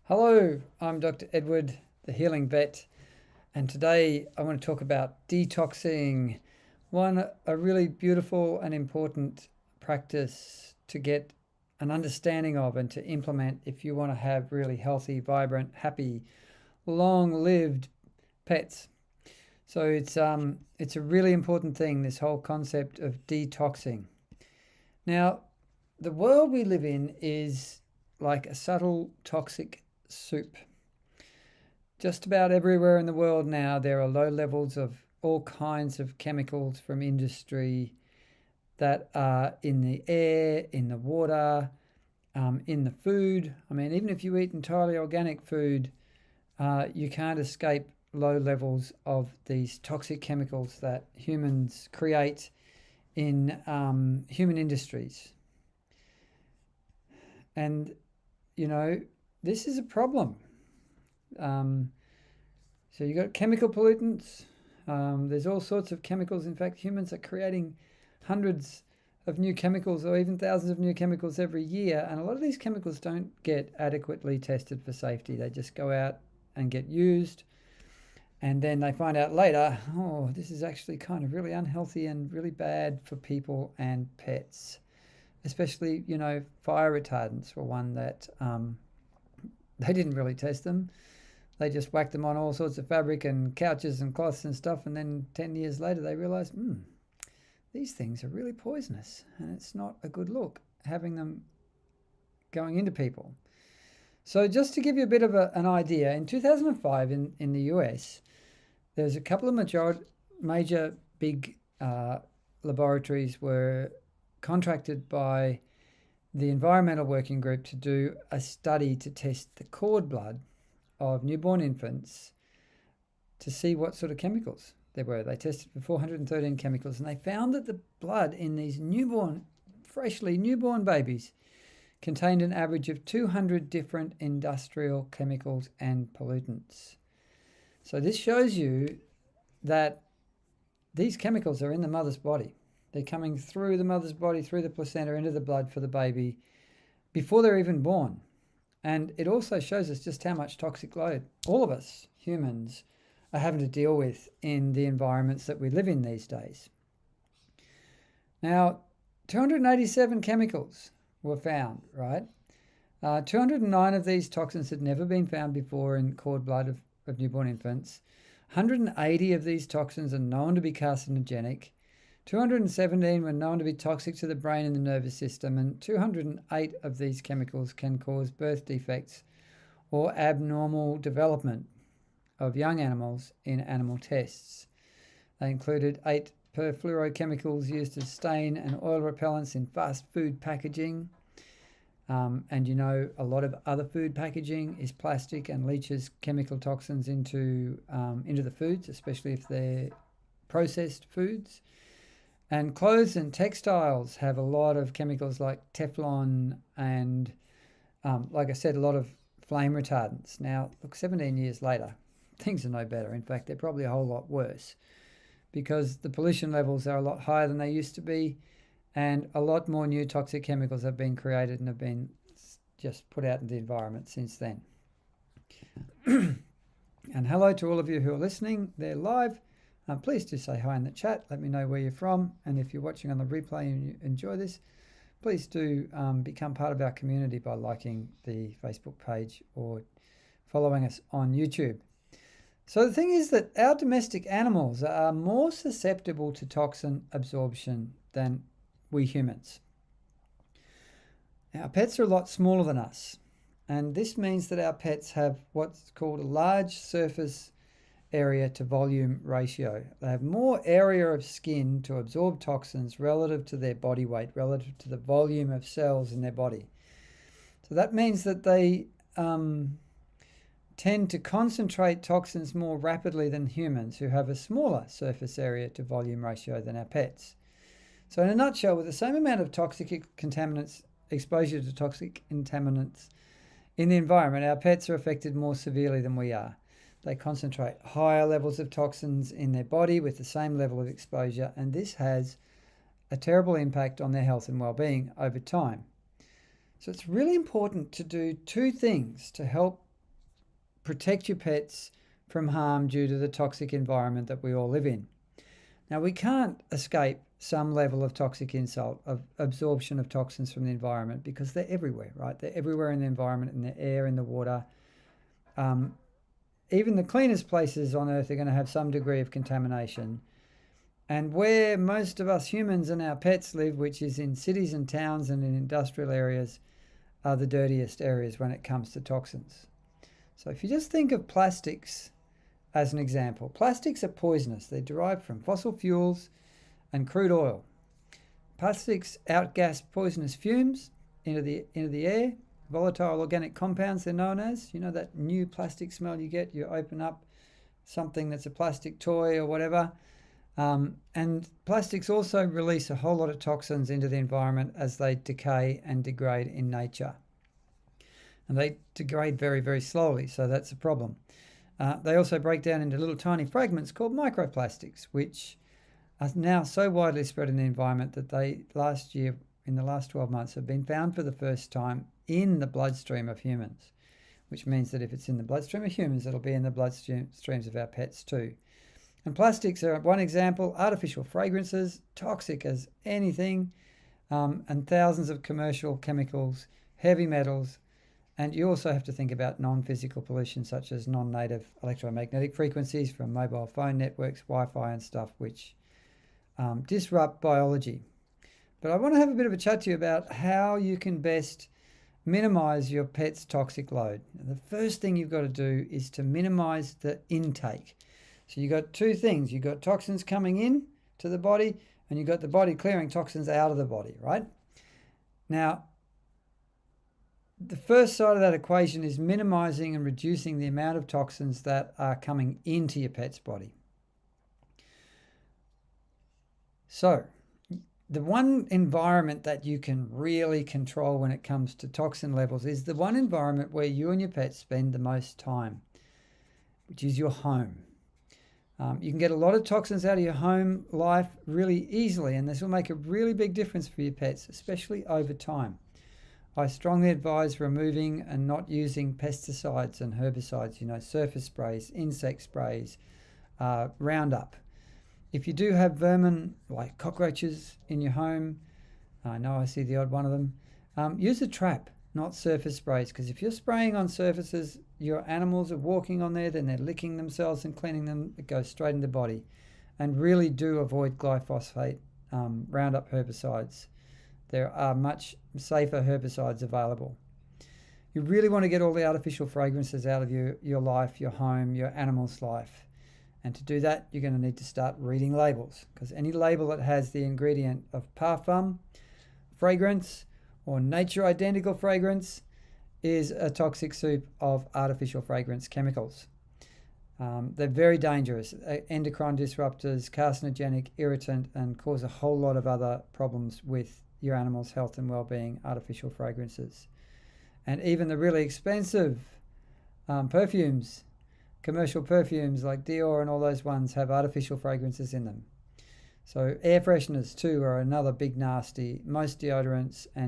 Hello, I'm Dr. Edward, the healing vet, and today I want to talk about detoxing. A really beautiful and important practice to get an understanding of and to implement if you want to have really healthy, vibrant, happy, long-lived pets. So it's a really important thing, this whole concept of detoxing. Now, the world we live in is like a subtle toxic soup. Just about everywhere in the world now, there are low levels of all kinds of chemicals from industry that are in the air, in the water, in the food. I mean, even if you eat entirely organic food, you can't escape low levels of these toxic chemicals that humans create in human industries. And, this is a problem. So you've got chemical pollutants. There's all sorts of chemicals. In fact, humans are creating hundreds of new chemicals or even thousands of new chemicals every year. And a lot of these chemicals don't get adequately tested for safety. They just go out and get used. And then they find out later, oh, this is actually kind of really unhealthy and really bad for people and pets. Especially, fire retardants were one that they didn't really test them. They just whacked them on all sorts of fabric and couches and cloths and stuff. And then 10 years later, they realized, these things are really poisonous. And it's not a good look having them going into people. So just to give you a bit of an idea, in 2005 in the US, there's a couple of major big laboratories were contracted by the Environmental Working Group to do a study to test the cord blood of newborn infants to see what sort of chemicals there were. They tested for 413 chemicals, and they found that the blood in these freshly newborn babies contained an average of 200 different industrial chemicals and pollutants. So this shows you that these chemicals are in the mother's body. They're coming through the mother's body, through the placenta, into the blood for the baby before they're even born. And it also shows us just how much toxic load all of us humans are having to deal with in the environments that we live in these days. Now, 287 chemicals were found, right? 209 of these toxins had never been found before in cord blood of newborn infants. 180 of these toxins are known to be carcinogenic. 217 were known to be toxic to the brain and the nervous system, and 208 of these chemicals can cause birth defects or abnormal development of young animals in animal tests. They included 8 perfluorochemicals used as stain and oil repellents in fast food packaging. And a lot of other food packaging is plastic and leaches chemical toxins into the foods, especially if they're processed foods. And clothes and textiles have a lot of chemicals like Teflon and, like I said, a lot of flame retardants. Now, look, 17 years later, things are no better. In fact, they're probably a whole lot worse because the pollution levels are a lot higher than they used to be, and a lot more new toxic chemicals have been created and have been just put out in the environment since then. And hello to all of you who are listening. They're live. Please do say hi in the chat. Let me know where you're from. And if you're watching on the replay and you enjoy this, please do become part of our community by liking the Facebook page or following us on YouTube. So the thing is that our domestic animals are more susceptible to toxin absorption than we humans. Our pets are a lot smaller than us. And this means that our pets have what's called a large surface area to volume ratio. They have more area of skin to absorb toxins relative to their body weight, relative to the volume of cells in their body. So that means that they tend to concentrate toxins more rapidly than humans who have a smaller surface area to volume ratio than our pets. So in a nutshell, with the same amount of exposure to toxic contaminants in the environment, our pets are affected more severely than we are. They concentrate higher levels of toxins in their body with the same level of exposure, and this has a terrible impact on their health and well-being over time. So it's really important to do two things to help protect your pets from harm due to the toxic environment that we all live in. Now, we can't escape some level of toxic insult, of absorption of toxins from the environment, because they're everywhere, right? They're everywhere in the environment, in the air, in the water. Even the cleanest places on Earth are going to have some degree of contamination. And where most of us humans and our pets live, which is in cities and towns and in industrial areas, are the dirtiest areas when it comes to toxins. So if you just think of plastics as an example, plastics are poisonous. They're derived from fossil fuels and crude oil. Plastics outgas poisonous fumes into the air, volatile organic compounds they're known as. You know that new plastic smell you get? You open up something that's a plastic toy or whatever. And plastics also release a whole lot of toxins into the environment as they decay and degrade in nature. And they degrade very, very slowly, so that's a problem. They also break down into little tiny fragments called microplastics, which are now so widely spread in the environment that they in the last 12 months, have been found for the first time in the bloodstream of humans, which means that if it's in the bloodstream of humans, it'll be in the bloodstreams of our pets too. And plastics are one example. Artificial fragrances, toxic as anything, and thousands of commercial chemicals, heavy metals, and you also have to think about non-physical pollution such as non-native electromagnetic frequencies from mobile phone networks, Wi-Fi and stuff, which disrupt biology. But I want to have a bit of a chat to you about how you can best minimize your pet's toxic load. The first thing you've got to do is to minimize the intake. So you've got two things. You've got toxins coming in to the body, and you've got the body clearing toxins out of the body, right? Now, the first side of that equation is minimizing and reducing the amount of toxins that are coming into your pet's body. So, the one environment that you can really control when it comes to toxin levels is the one environment where you and your pet spend the most time, which is your home. You can get a lot of toxins out of your home life really easily, and this will make a really big difference for your pets, especially over time. I strongly advise removing and not using pesticides and herbicides, surface sprays, insect sprays, Roundup. If you do have vermin like cockroaches in your home, I know I see the odd one of them, use a trap, not surface sprays, because if you're spraying on surfaces, your animals are walking on there, then they're licking themselves and cleaning them, it goes straight in the body. And really do avoid glyphosate, Roundup herbicides. There are much safer herbicides available. You really want to get all the artificial fragrances out of your life, your home, your animal's life. And to do that, you're going to need to start reading labels, because any label that has the ingredient of parfum, fragrance, or nature identical fragrance is a toxic soup of artificial fragrance chemicals. They're very dangerous, endocrine disruptors, carcinogenic, irritant, and cause a whole lot of other problems with your animal's health and well-being, artificial fragrances. And even the really expensive perfumes, commercial perfumes like Dior and all those ones, have artificial fragrances in them. So air fresheners too are another big nasty. Most deodorants and